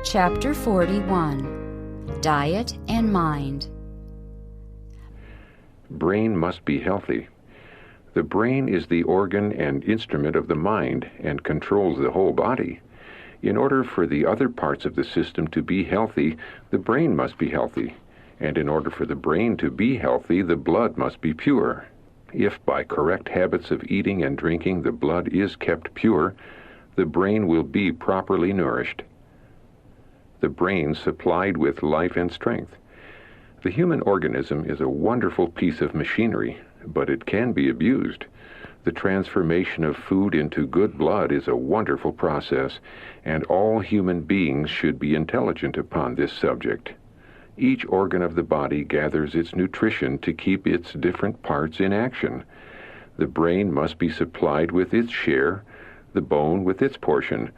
Chapter 41, Diet and Mind. Brain must be healthy. The brain is the organ and instrument of the mind and controls the whole body. In order for the other parts of the system to be healthy, the brain must be healthy. And in order for the brain to be healthy, the blood must be pure. If by correct habits of eating and drinking the blood is kept pure, the brain will be properly nourished. The brain supplied with life and strength. The human organism is a wonderful piece of machinery, but it can be abused. The transformation of food into good blood is a wonderful process, and all human beings should be intelligent upon this subject. Each organ of the body gathers its nutrition to keep its different parts in action. The brain must be supplied with its share, the bone with its portion.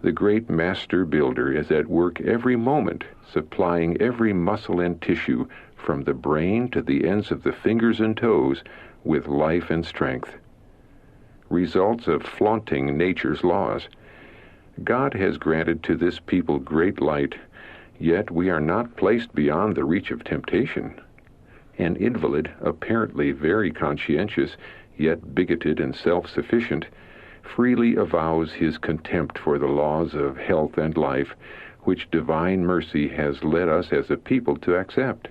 The great master builder is at work every moment, supplying every muscle and tissue, from the brain to the ends of the fingers and toes, with life and strength. Results of flaunting nature's laws. God has granted to this people great light, yet we are not placed beyond the reach of temptation. An invalid, apparently very conscientious, yet bigoted and self-sufficient, freely avows his contempt for the laws of health and life, which divine mercy has led us as a people to accept.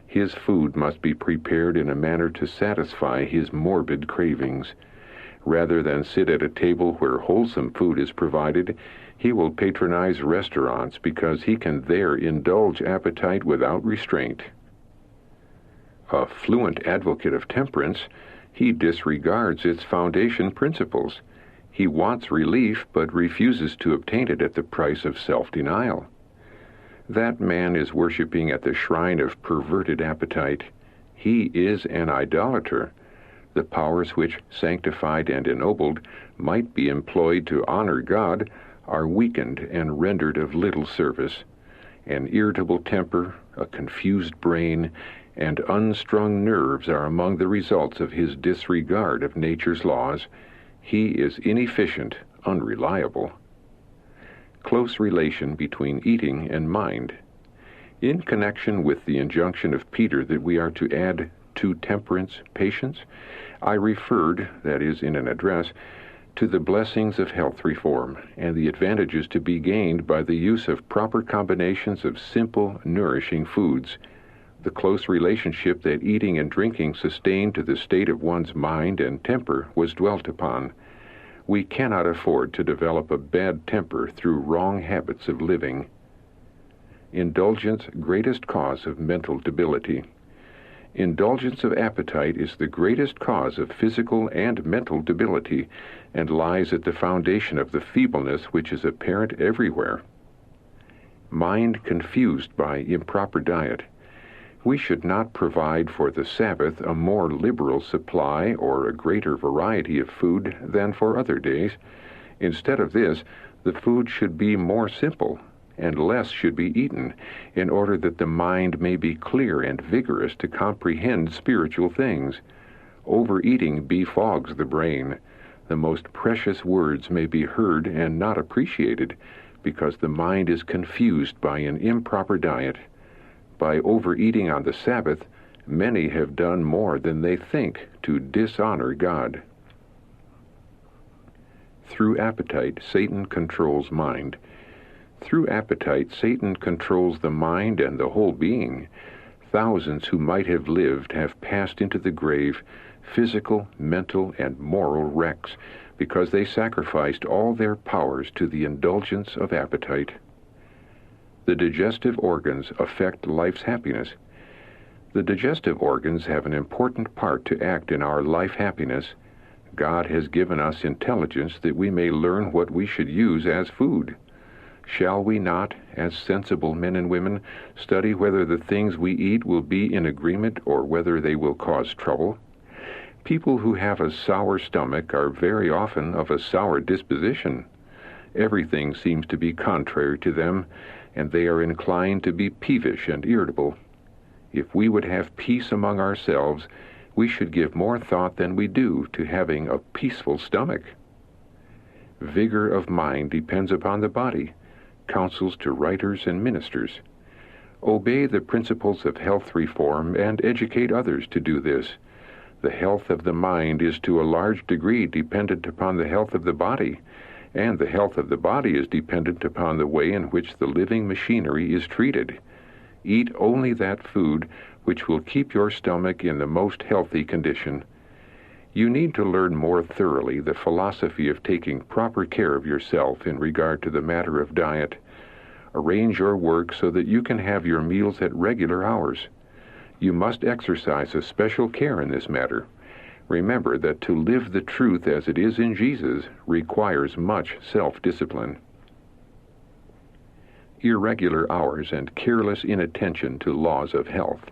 His food must be prepared in a manner to satisfy his morbid cravings. Rather than sit at a table where wholesome food is provided, he will patronize restaurants because he can there indulge appetite without restraint. A fluent advocate of temperance, he disregards its foundation principles. He wants relief, but refuses to obtain it at the price of self-denial. That man is worshiping at the shrine of perverted appetite. He is an idolater. The powers which, sanctified and ennobled, might be employed to honor God are weakened and rendered of little service. An irritable temper, a confused brain, and unstrung nerves are among the results of his disregard of nature's laws. He is inefficient, unreliable. Close relation between eating and mind. In connection with the injunction of Peter that we are to add to temperance patience, I referred, that is in an address, to the blessings of health reform and the advantages to be gained by the use of proper combinations of simple, nourishing foods. The close relationship that eating and drinking sustain to the state of one's mind and temper was dwelt upon. We cannot afford to develop a bad temper through wrong habits of living. Indulgence, greatest cause of mental debility. Indulgence of appetite is the greatest cause of physical and mental debility, and lies at the foundation of the feebleness which is apparent everywhere. Mind confused by improper diet. We should not provide for the Sabbath a more liberal supply or a greater variety of food than for other days. Instead of this, the food should be more simple, and less should be eaten, in order that the mind may be clear and vigorous to comprehend spiritual things. Overeating befogs the brain. The most precious words may be heard and not appreciated, because the mind is confused by an improper diet. By overeating on the Sabbath, many have done more than they think to dishonor God. Through appetite, Satan controls mind. Through appetite, Satan controls the mind and the whole being. Thousands who might have lived have passed into the grave, physical, mental, and moral wrecks, because they sacrificed all their powers to the indulgence of appetite. The digestive organs affect life's happiness. The digestive organs have an important part to act in our life happiness. God has given us intelligence that we may learn what we should use as food. Shall we not, as sensible men and women, study whether the things we eat will be in agreement or whether they will cause trouble? People who have a sour stomach are very often of a sour disposition. Everything seems to be contrary to them, and they are inclined to be peevish and irritable. If we would have peace among ourselves, we should give more thought than we do to having a peaceful stomach. Vigor of mind depends upon the body. counsels to writers and ministers. Obey the principles of health reform and educate others to do this. The health of the mind is to a large degree dependent upon the health of the body, and the health of the body is dependent upon the way in which the living machinery is treated. Eat only that food which will keep your stomach in the most healthy condition. You need to learn more thoroughly the philosophy of taking proper care of yourself in regard to the matter of diet. Arrange your work so that you can have your meals at regular hours. You must exercise a special care in this matter. Remember that to live the truth as it is in Jesus requires much self-discipline. Irregular hours and careless inattention to laws of health.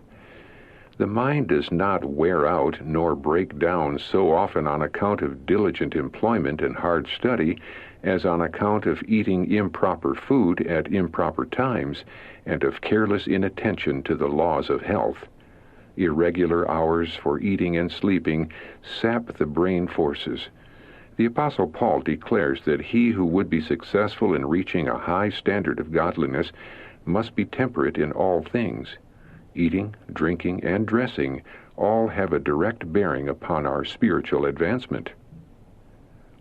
The mind does not wear out nor break down so often on account of diligent employment and hard study as on account of eating improper food at improper times and of careless inattention to the laws of health. Irregular hours for eating and sleeping sap the brain forces. The Apostle Paul declares that he who would be successful in reaching a high standard of godliness must be temperate in all things. Eating, drinking, and dressing all have a direct bearing upon our spiritual advancement.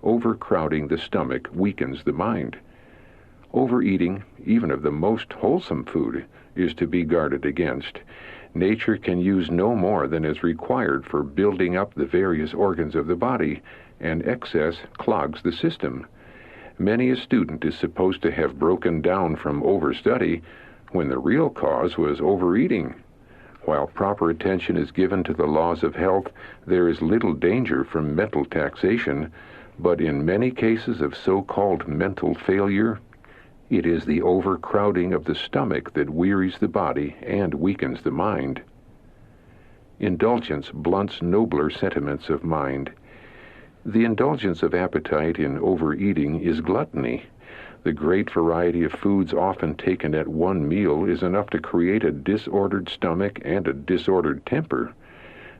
Overcrowding the stomach weakens the mind. Overeating, even of the most wholesome food, is to be guarded against. Nature can use no more than is required for building up the various organs of the body, and excess clogs the system. Many a student is supposed to have broken down from overstudy when the real cause was overeating. While proper attention is given to the laws of health, there is little danger from mental taxation, but in many cases of so-called mental failure, it is the overcrowding of the stomach that wearies the body and weakens the mind. Indulgence blunts nobler sentiments of mind. The indulgence of appetite in overeating is gluttony. The great variety of foods often taken at one meal is enough to create a disordered stomach and a disordered temper.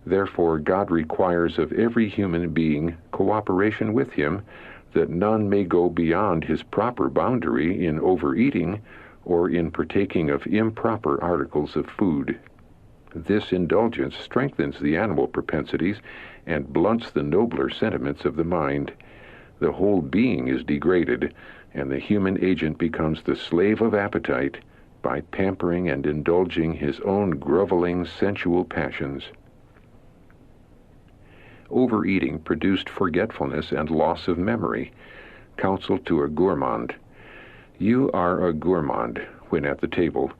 Therefore, God requires of every human being cooperation with Him, that none may go beyond his proper boundary in overeating or in partaking of improper articles of food. This indulgence strengthens the animal propensities and blunts the nobler sentiments of the mind. The whole being is degraded, and the human agent becomes the slave of appetite by pampering and indulging his own groveling sensual passions. Overeating produced forgetfulness and loss of memory. Counsel to a gourmand. You are a gourmand when at the table.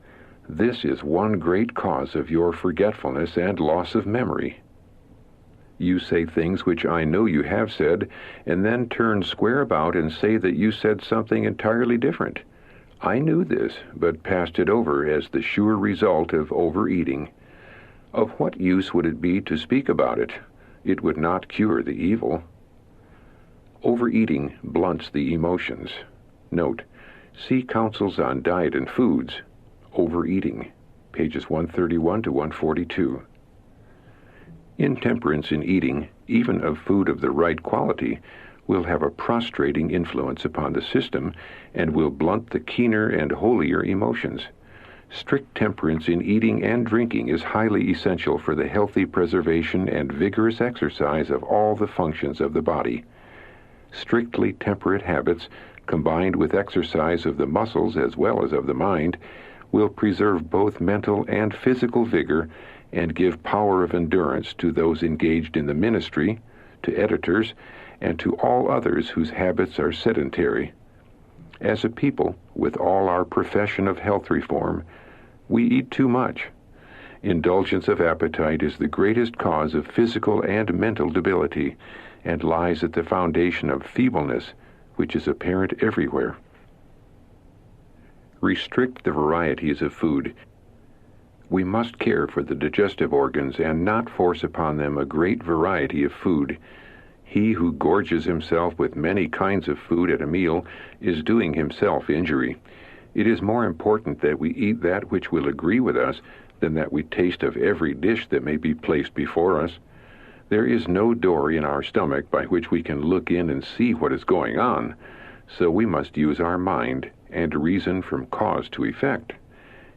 This is one great cause of your forgetfulness and loss of memory. You say things which I know you have said, and then turn square about and say that you said something entirely different. I knew this, but passed it over as the sure result of overeating. Of what use would it be to speak about it? It would not cure the evil. Overeating blunts the emotions. Note, see Counsels on Diet and Foods, Overeating, pages 131 to 142. Intemperance in eating, even of food of the right quality, will have a prostrating influence upon the system and will blunt the keener and holier emotions. Strict temperance in eating and drinking is highly essential for the healthy preservation and vigorous exercise of all the functions of the body. Strictly temperate habits, combined with exercise of the muscles as well as of the mind, will preserve both mental and physical vigor and give power of endurance to those engaged in the ministry, to editors, and to all others whose habits are sedentary. As a people, with all our profession of health reform, we eat too much. Indulgence of appetite is the greatest cause of physical and mental debility, and lies at the foundation of feebleness, which is apparent everywhere. Restrict the varieties of food. We must care for the digestive organs and not force upon them a great variety of food. He who gorges himself with many kinds of food at a meal is doing himself injury. It is more important that we eat that which will agree with us than that we taste of every dish that may be placed before us. There is no door in our stomach by which we can look in and see what is going on, so we must use our mind and reason from cause to effect.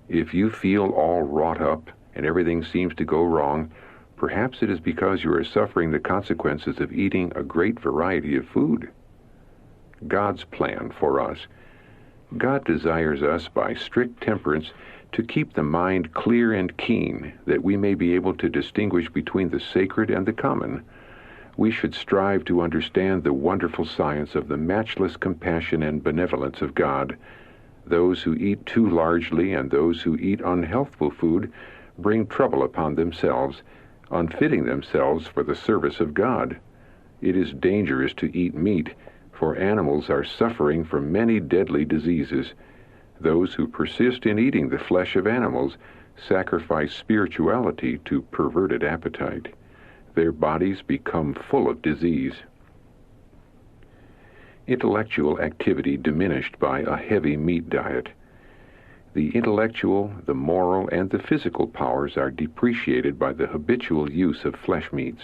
If you feel all wrought up and everything seems to go wrong, perhaps it is because you are suffering the consequences of eating a great variety of food. God's plan for us. God desires us by strict temperance to keep the mind clear and keen, that we may be able to distinguish between the sacred and the common. We should strive to understand the wonderful science of the matchless compassion and benevolence of God. Those who eat too largely and those who eat unhealthful food bring trouble upon themselves, unfitting themselves for the service of God. It is dangerous to eat meat, for animals are suffering from many deadly diseases. Those who persist in eating the flesh of animals sacrifice spirituality to perverted appetite. Their bodies become full of disease. Intellectual activity diminished by a heavy meat diet. The intellectual, the moral, and the physical powers are depreciated by the habitual use of flesh meats.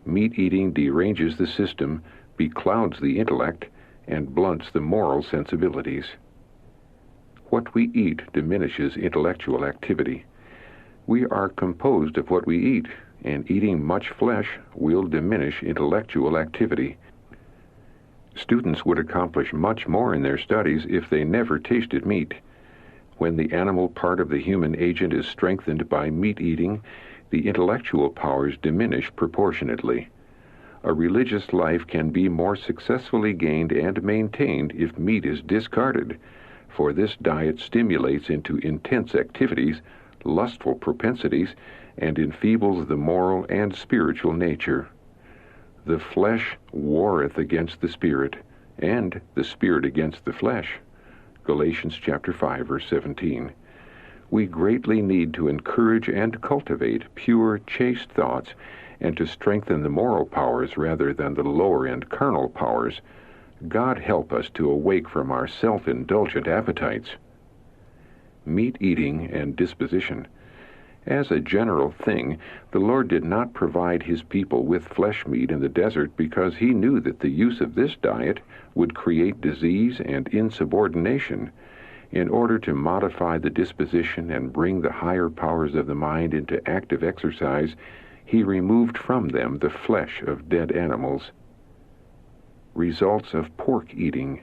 Meat eating deranges the system, beclouds the intellect, and blunts the moral sensibilities. What we eat diminishes intellectual activity. We are composed of what we eat, and eating much flesh will diminish intellectual activity. Students would accomplish much more in their studies if they never tasted meat. When the animal part of the human agent is strengthened by meat eating, the intellectual powers diminish proportionately. A religious life can be more successfully gained and maintained if meat is discarded, for this diet stimulates into intense activities, lustful propensities, and enfeebles the moral and spiritual nature. The flesh warreth against the spirit, and the spirit against the flesh. Galatians chapter 5, verse 17. We greatly need to encourage and cultivate pure, chaste thoughts, and to strengthen the moral powers rather than the lower and carnal powers. God help us to awake from our self-indulgent appetites. Meat eating and disposition. As a general thing, the Lord did not provide his people with flesh meat in the desert because he knew that the use of this diet would create disease and insubordination. In order to modify the disposition and bring the higher powers of the mind into active exercise, he removed from them the flesh of dead animals. Results of pork eating.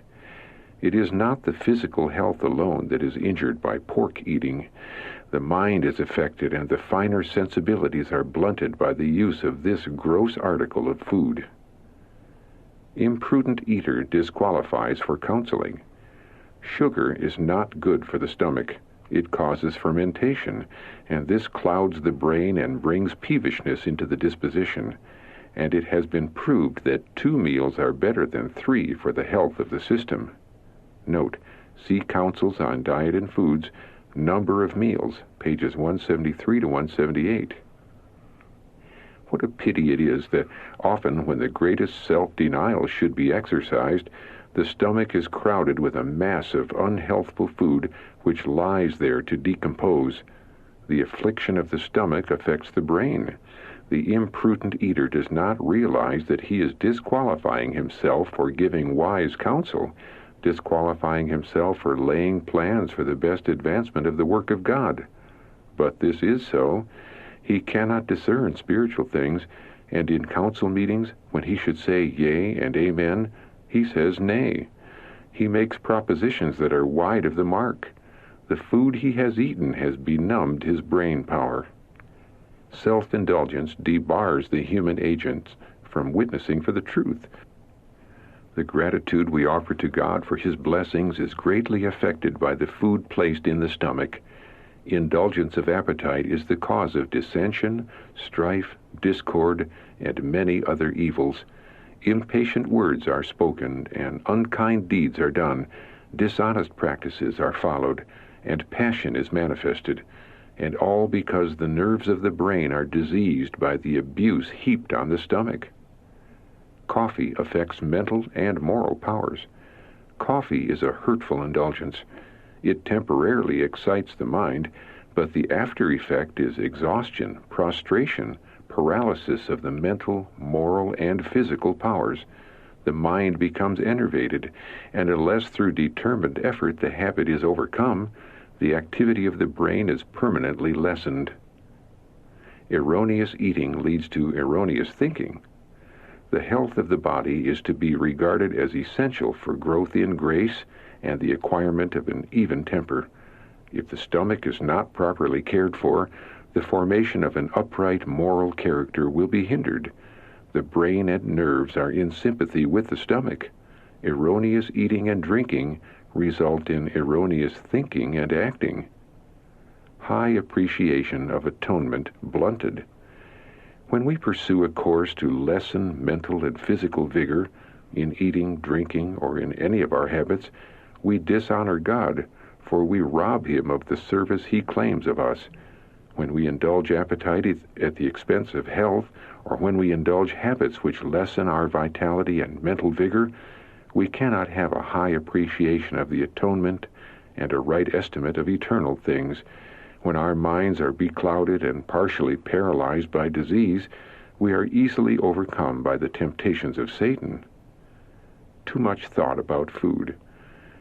It is not the physical health alone that is injured by pork eating. The mind is affected and the finer sensibilities are blunted by the use of this gross article of food. Imprudent eater disqualifies for counseling. Sugar is not good for the stomach. It causes fermentation, and this clouds the brain and brings peevishness into the disposition. And it has been proved that 2 meals are better than 3 for the health of the system. Note, see Counsels on Diet and Foods, Number of Meals, pages 173 to 178. What a pity it is that often when the greatest self-denial should be exercised, the stomach is crowded with a mass of unhealthful food which lies there to decompose. The affliction of the stomach affects the brain. The imprudent eater does not realize that he is disqualifying himself for giving wise counsel, disqualifying himself for laying plans for the best advancement of the work of God. But this is so. He cannot discern spiritual things, and in council meetings, when he should say yea and amen, he says nay. He makes propositions that are wide of the mark. The food he has eaten has benumbed his brain power. Self-indulgence debars the human agent from witnessing for the truth. The gratitude we offer to God for his blessings is greatly affected by the food placed in the stomach. Indulgence of appetite is the cause of dissension, strife, discord, and many other evils. Impatient words are spoken, and unkind deeds are done. Dishonest practices are followed, and passion is manifested, and all because the nerves of the brain are diseased by the abuse heaped on the stomach. Coffee affects mental and moral powers. Coffee is a hurtful indulgence. It temporarily excites the mind, but the after effect is exhaustion, prostration, paralysis of the mental, moral, and physical powers. The mind becomes enervated, and unless through determined effort the habit is overcome, the activity of the brain is permanently lessened. Erroneous eating leads to erroneous thinking. The health of the body is to be regarded as essential for growth in grace and the acquirement of an even temper. If the stomach is not properly cared for, the formation of an upright moral character will be hindered. The brain and nerves are in sympathy with the stomach. Erroneous eating and drinking result in erroneous thinking and acting. High appreciation of atonement blunted. When we pursue a course to lessen mental and physical vigor in eating, drinking, or in any of our habits, we dishonor God, for we rob Him of the service He claims of us. When we indulge appetite at the expense of health, or when we indulge habits which lessen our vitality and mental vigor, we cannot have a high appreciation of the atonement and a right estimate of eternal things. When our minds are beclouded and partially paralyzed by disease, we are easily overcome by the temptations of Satan. Too much thought about food.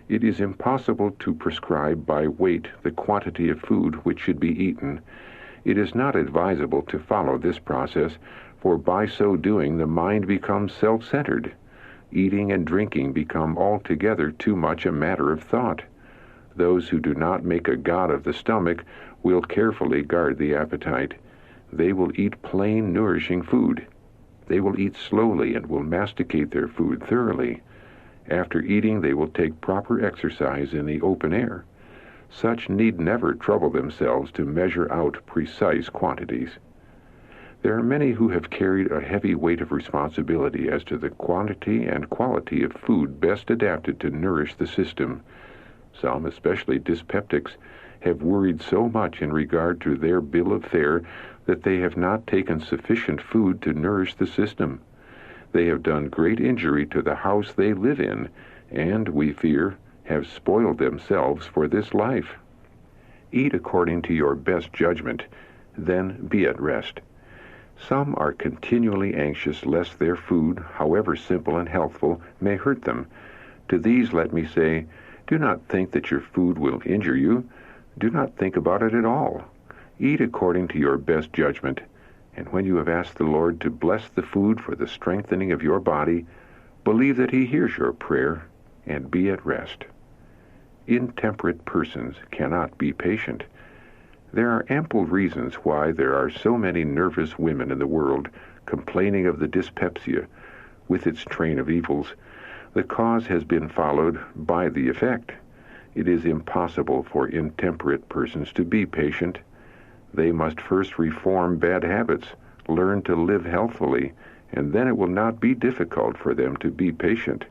It is impossible to prescribe by weight the quantity of food which should be eaten. It is not advisable to follow this process, for by so doing the mind becomes self-centered. Eating and drinking become altogether too much a matter of thought. Those who do not make a god of the stomach will carefully guard the appetite. They will eat plain, nourishing food. They will eat slowly and will masticate their food thoroughly. After eating, they will take proper exercise in the open air. Such need never trouble themselves to measure out precise quantities. There are many who have carried a heavy weight of responsibility as to the quantity and quality of food best adapted to nourish the system. Some, especially dyspeptics, have worried so much in regard to their bill of fare that they have not taken sufficient food to nourish the system. They have done great injury to the house they live in, and, we fear, have spoiled themselves for this life. Eat according to your best judgment, then be at rest. Some are continually anxious lest their food, however simple and healthful, may hurt them. To these let me say, do not think that your food will injure you. Do not think about it at all. Eat according to your best judgment, and when you have asked the Lord to bless the food for the strengthening of your body, believe that He hears your prayer, and be at rest. Intemperate persons cannot be patient. There are ample reasons why there are so many nervous women in the world complaining of the dyspepsia, with its train of evils. The cause has been followed by the effect. It is impossible for intemperate persons to be patient. They must first reform bad habits, learn to live healthfully, and then it will not be difficult for them to be patient.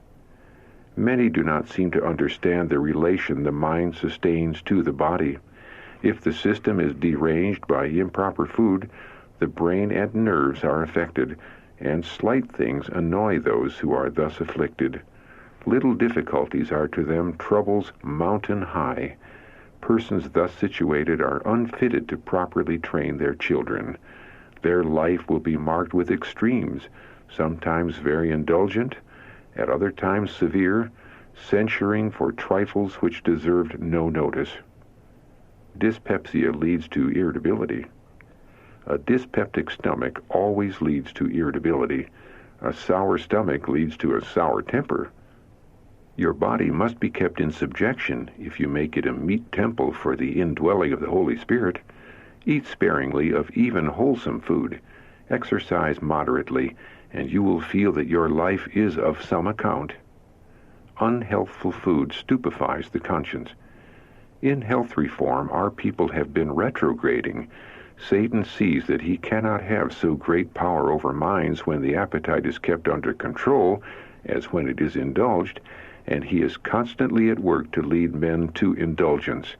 Many do not seem to understand the relation the mind sustains to the body. If the system is deranged by improper food, the brain and nerves are affected, and slight things annoy those who are thus afflicted. Little difficulties are to them troubles mountain high. Persons thus situated are unfitted to properly train their children. Their life will be marked with extremes, sometimes very indulgent, at other times severe, censuring for trifles which deserved no notice. Dyspepsia leads to irritability. A dyspeptic stomach always leads to irritability. A sour stomach leads to a sour temper. Your body must be kept in subjection if you make it a meet temple for the indwelling of the Holy Spirit. Eat sparingly of even wholesome food. Exercise moderately, and you will feel that your life is of some account. Unhealthful food stupefies the conscience. In health reform, our people have been retrograding. Satan sees that he cannot have so great power over minds when the appetite is kept under control as when it is indulged, and he is constantly at work to lead men to indulgence.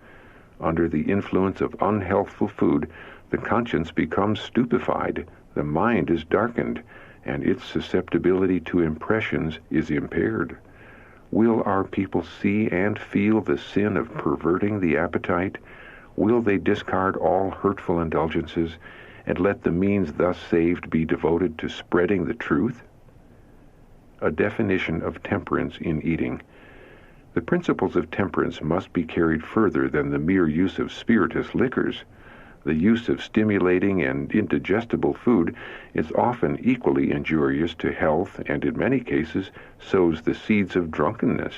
Under the influence of unhealthful food, the conscience becomes stupefied, the mind is darkened, and its susceptibility to impressions is impaired. Will our people see and feel the sin of perverting the appetite? Will they discard all hurtful indulgences, and let the means thus saved be devoted to spreading the truth? a definition of temperance in eating. The principles of temperance must be carried further than the mere use of spirituous liquors. The use of stimulating and indigestible food is often equally injurious to health and in many cases sows the seeds of drunkenness.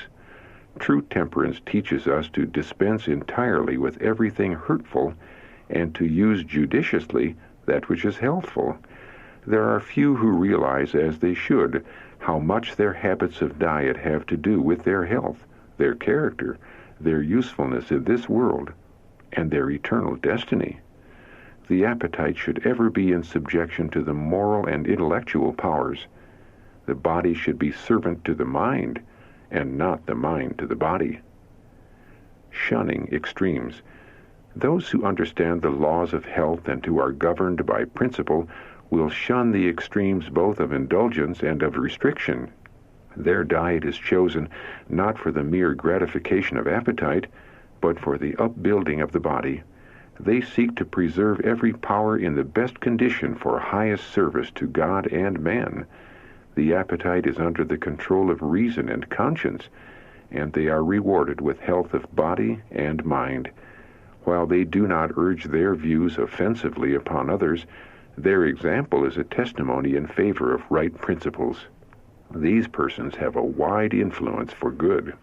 True temperance teaches us to dispense entirely with everything hurtful and to use judiciously that which is healthful. There are few who realize, as they should, how much their habits of diet have to do with their health, their character, their usefulness in this world, and their eternal destiny. The appetite should ever be in subjection to the moral and intellectual powers. The body should be servant to the mind, and not the mind to the body. Shunning extremes. Those who understand the laws of health and who are governed by principle will shun the extremes both of indulgence and of restriction. Their diet is chosen not for the mere gratification of appetite, but for the upbuilding of the body. They seek to preserve every power in the best condition for highest service to God and man. The appetite is under the control of reason and conscience, and they are rewarded with health of body and mind. While they do not urge their views offensively upon others, their example is a testimony in favor of right principles. These persons have a wide influence for good.